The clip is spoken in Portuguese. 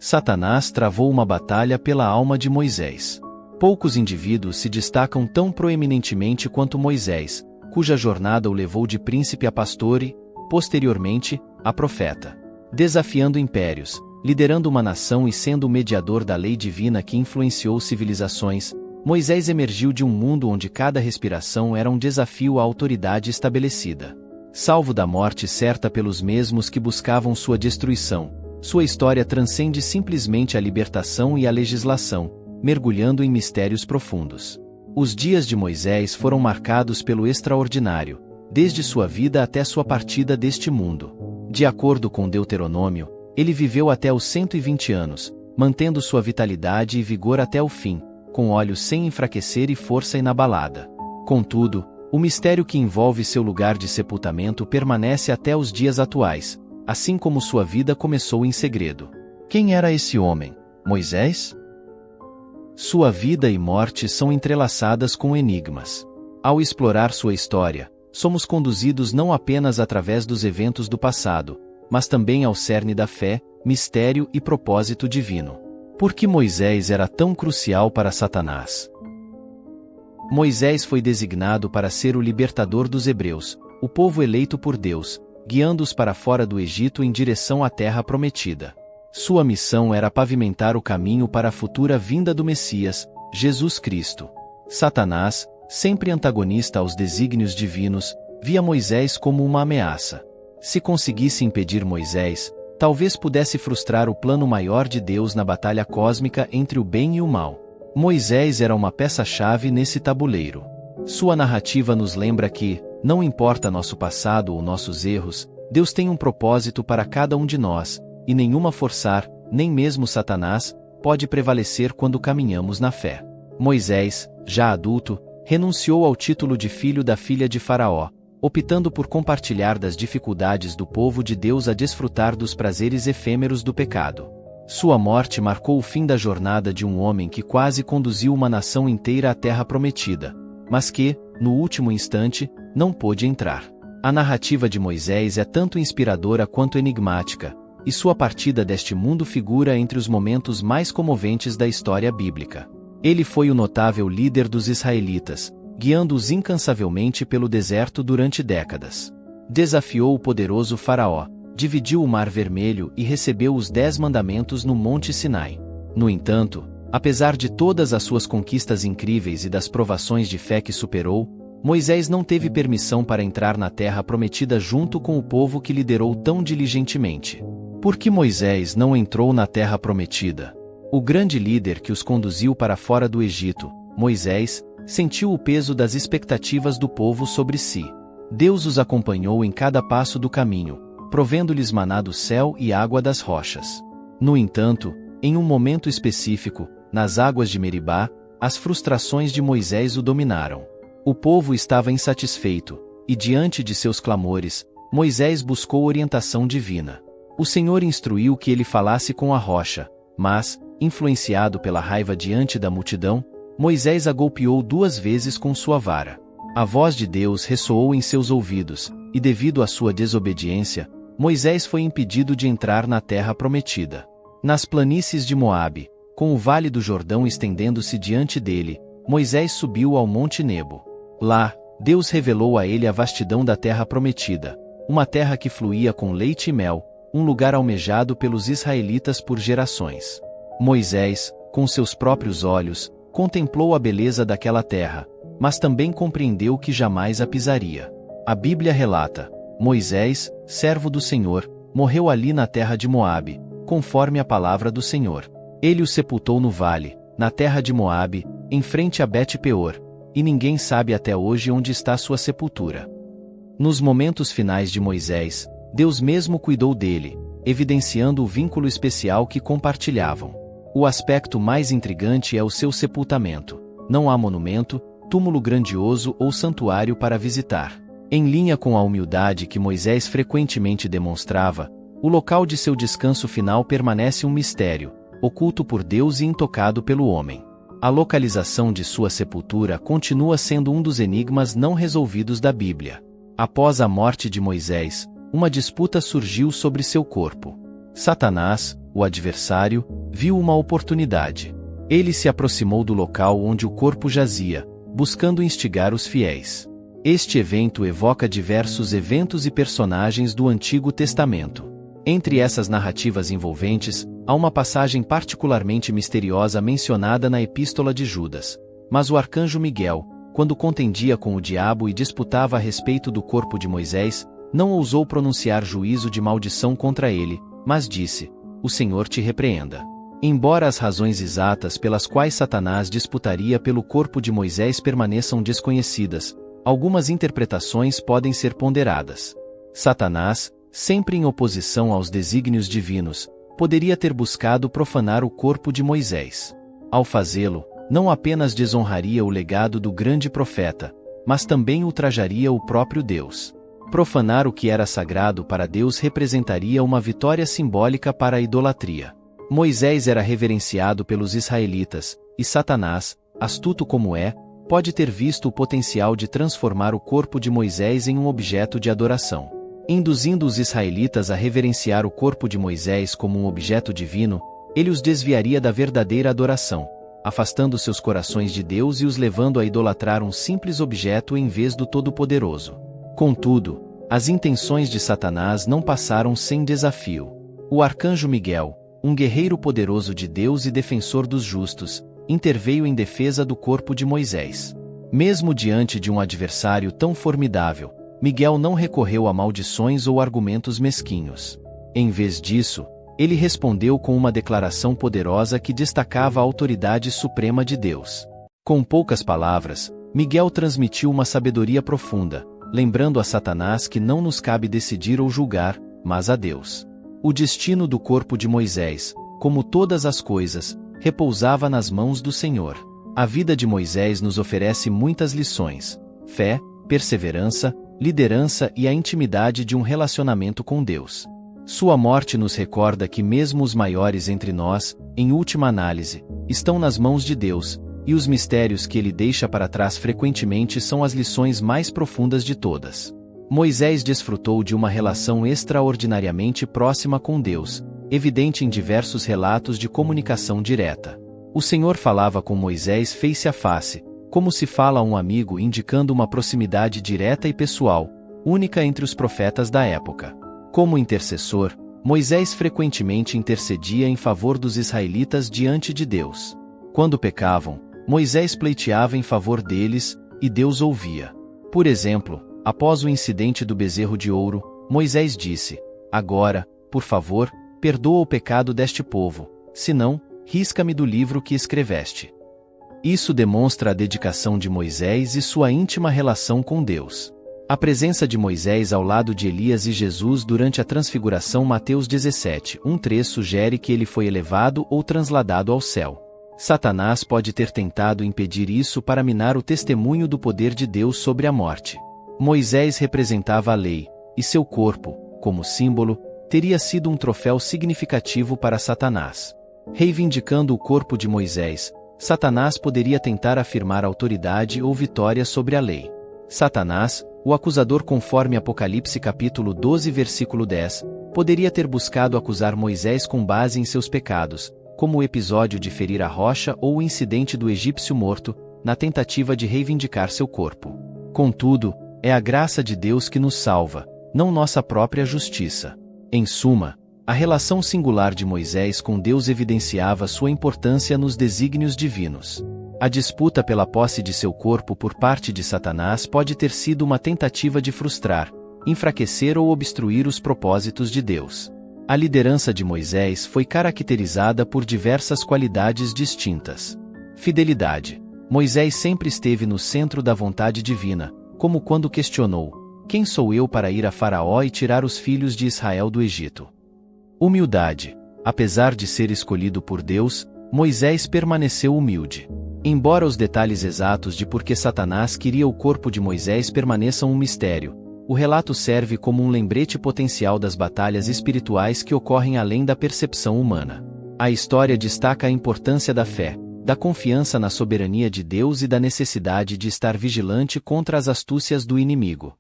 Satanás travou uma batalha pela alma de Moisés. Poucos indivíduos se destacam tão proeminentemente quanto Moisés, cuja jornada o levou de príncipe a pastor e, posteriormente, a profeta. Desafiando impérios, liderando uma nação e sendo o mediador da lei divina que influenciou civilizações, Moisés emergiu de um mundo onde cada respiração era um desafio à autoridade estabelecida. Salvo da morte certa pelos mesmos que buscavam sua destruição, sua história transcende simplesmente a libertação e a legislação, mergulhando em mistérios profundos. Os dias de Moisés foram marcados pelo extraordinário, desde sua vida até sua partida deste mundo. De acordo com Deuteronômio, ele viveu até os 120 anos, mantendo sua vitalidade e vigor até o fim, com olhos sem enfraquecer e força inabalada. Contudo, o mistério que envolve seu lugar de sepultamento permanece até os dias atuais, assim como sua vida começou em segredo. Quem era esse homem? Moisés? Sua vida e morte são entrelaçadas com enigmas. Ao explorar sua história, somos conduzidos não apenas através dos eventos do passado, mas também ao cerne da fé, mistério e propósito divino. Por que Moisés era tão crucial para Satanás? Moisés foi designado para ser o libertador dos hebreus, o povo eleito por Deus, guiando-os para fora do Egito em direção à terra prometida. Sua missão era pavimentar o caminho para a futura vinda do Messias, Jesus Cristo. Satanás, sempre antagonista aos desígnios divinos, via Moisés como uma ameaça. Se conseguisse impedir Moisés, talvez pudesse frustrar o plano maior de Deus na batalha cósmica entre o bem e o mal. Moisés era uma peça-chave nesse tabuleiro. Sua narrativa nos lembra que, não importa nosso passado ou nossos erros, Deus tem um propósito para cada um de nós, e nenhuma forçar, nem mesmo Satanás, pode prevalecer quando caminhamos na fé. Moisés, já adulto, renunciou ao título de filho da filha de Faraó, optando por compartilhar das dificuldades do povo de Deus a desfrutar dos prazeres efêmeros do pecado. Sua morte marcou o fim da jornada de um homem que quase conduziu uma nação inteira à terra prometida, mas que, no último instante, não pôde entrar. A narrativa de Moisés é tanto inspiradora quanto enigmática, e sua partida deste mundo figura entre os momentos mais comoventes da história bíblica. Ele foi o notável líder dos israelitas, guiando-os incansavelmente pelo deserto durante décadas. Desafiou o poderoso Faraó, dividiu o Mar Vermelho e recebeu os 10 mandamentos no Monte Sinai. No entanto, apesar de todas as suas conquistas incríveis e das provações de fé que superou, Moisés não teve permissão para entrar na terra prometida junto com o povo que liderou tão diligentemente. Por que Moisés não entrou na terra prometida? O grande líder que os conduziu para fora do Egito, Moisés, sentiu o peso das expectativas do povo sobre si. Deus os acompanhou em cada passo do caminho, provendo-lhes maná do céu e água das rochas. No entanto, em um momento específico, nas águas de Meribá, as frustrações de Moisés o dominaram. O povo estava insatisfeito, e diante de seus clamores, Moisés buscou orientação divina. O Senhor instruiu que ele falasse com a rocha, mas, influenciado pela raiva diante da multidão, Moisés a golpeou 2 vezes com sua vara. A voz de Deus ressoou em seus ouvidos, e devido à sua desobediência, Moisés foi impedido de entrar na terra prometida. Nas planícies de Moabe, com o vale do Jordão estendendo-se diante dele, Moisés subiu ao Monte Nebo. Lá, Deus revelou a ele a vastidão da terra prometida, uma terra que fluía com leite e mel, um lugar almejado pelos israelitas por gerações. Moisés, com seus próprios olhos, contemplou a beleza daquela terra, mas também compreendeu que jamais a pisaria. A Bíblia relata: Moisés, servo do Senhor, morreu ali na terra de Moabe, conforme a palavra do Senhor. Ele o sepultou no vale, na terra de Moabe, em frente a Bet-peor, e ninguém sabe até hoje onde está sua sepultura. Nos momentos finais de Moisés, Deus mesmo cuidou dele, evidenciando o vínculo especial que compartilhavam. O aspecto mais intrigante é o seu sepultamento. Não há monumento, túmulo grandioso ou santuário para visitar. Em linha com a humildade que Moisés frequentemente demonstrava, o local de seu descanso final permanece um mistério, oculto por Deus e intocado pelo homem. A localização de sua sepultura continua sendo um dos enigmas não resolvidos da Bíblia. Após a morte de Moisés, uma disputa surgiu sobre seu corpo. Satanás, o adversário, viu uma oportunidade. Ele se aproximou do local onde o corpo jazia, buscando instigar os fiéis. Este evento evoca diversos eventos e personagens do Antigo Testamento. Entre essas narrativas envolventes, há uma passagem particularmente misteriosa mencionada na Epístola de Judas. Mas o arcanjo Miguel, quando contendia com o diabo e disputava a respeito do corpo de Moisés, não ousou pronunciar juízo de maldição contra ele, mas disse: "O Senhor te repreenda." Embora as razões exatas pelas quais Satanás disputaria pelo corpo de Moisés permaneçam desconhecidas, algumas interpretações podem ser ponderadas. Satanás, sempre em oposição aos desígnios divinos, poderia ter buscado profanar o corpo de Moisés. Ao fazê-lo, não apenas desonraria o legado do grande profeta, mas também ultrajaria o próprio Deus. Profanar o que era sagrado para Deus representaria uma vitória simbólica para a idolatria. Moisés era reverenciado pelos israelitas, e Satanás, astuto como é, pode ter visto o potencial de transformar o corpo de Moisés em um objeto de adoração. Induzindo os israelitas a reverenciar o corpo de Moisés como um objeto divino, ele os desviaria da verdadeira adoração, afastando seus corações de Deus e os levando a idolatrar um simples objeto em vez do Todo-Poderoso. Contudo, as intenções de Satanás não passaram sem desafio. O arcanjo Miguel, um guerreiro poderoso de Deus e defensor dos justos, interveio em defesa do corpo de Moisés. Mesmo diante de um adversário tão formidável, Miguel não recorreu a maldições ou argumentos mesquinhos. Em vez disso, ele respondeu com uma declaração poderosa que destacava a autoridade suprema de Deus. Com poucas palavras, Miguel transmitiu uma sabedoria profunda, lembrando a Satanás que não nos cabe decidir ou julgar, mas a Deus. O destino do corpo de Moisés, como todas as coisas, repousava nas mãos do Senhor. A vida de Moisés nos oferece muitas lições: fé, perseverança, liderança e a intimidade de um relacionamento com Deus. Sua morte nos recorda que mesmo os maiores entre nós, em última análise, estão nas mãos de Deus, e os mistérios que ele deixa para trás frequentemente são as lições mais profundas de todas. Moisés desfrutou de uma relação extraordinariamente próxima com Deus, evidente em diversos relatos de comunicação direta. O Senhor falava com Moisés face a face, como se fala a um amigo, indicando uma proximidade direta e pessoal, única entre os profetas da época. Como intercessor, Moisés frequentemente intercedia em favor dos israelitas diante de Deus. Quando pecavam, Moisés pleiteava em favor deles, e Deus ouvia. Por exemplo, após o incidente do bezerro de ouro, Moisés disse: "Agora, por favor, perdoa o pecado deste povo, senão, risca-me do livro que escreveste." Isso demonstra a dedicação de Moisés e sua íntima relação com Deus. A presença de Moisés ao lado de Elias e Jesus durante a transfiguração, Mateus 17:1-3, sugere que ele foi elevado ou transladado ao céu. Satanás pode ter tentado impedir isso para minar o testemunho do poder de Deus sobre a morte. Moisés representava a lei, e seu corpo, como símbolo, teria sido um troféu significativo para Satanás. Reivindicando o corpo de Moisés, Satanás poderia tentar afirmar autoridade ou vitória sobre a lei. Satanás, o acusador conforme Apocalipse capítulo 12 versículo 10, poderia ter buscado acusar Moisés com base em seus pecados, como o episódio de ferir a rocha ou o incidente do egípcio morto, na tentativa de reivindicar seu corpo. Contudo, é a graça de Deus que nos salva, não nossa própria justiça. Em suma, a relação singular de Moisés com Deus evidenciava sua importância nos desígnios divinos. A disputa pela posse de seu corpo por parte de Satanás pode ter sido uma tentativa de frustrar, enfraquecer ou obstruir os propósitos de Deus. A liderança de Moisés foi caracterizada por diversas qualidades distintas. Fidelidade. Moisés sempre esteve no centro da vontade divina, como quando questionou: "Quem sou eu para ir a Faraó e tirar os filhos de Israel do Egito?" Humildade. Apesar de ser escolhido por Deus, Moisés permaneceu humilde. Embora os detalhes exatos de por que Satanás queria o corpo de Moisés permaneçam um mistério, o relato serve como um lembrete potencial das batalhas espirituais que ocorrem além da percepção humana. A história destaca a importância da fé, da confiança na soberania de Deus e da necessidade de estar vigilante contra as astúcias do inimigo.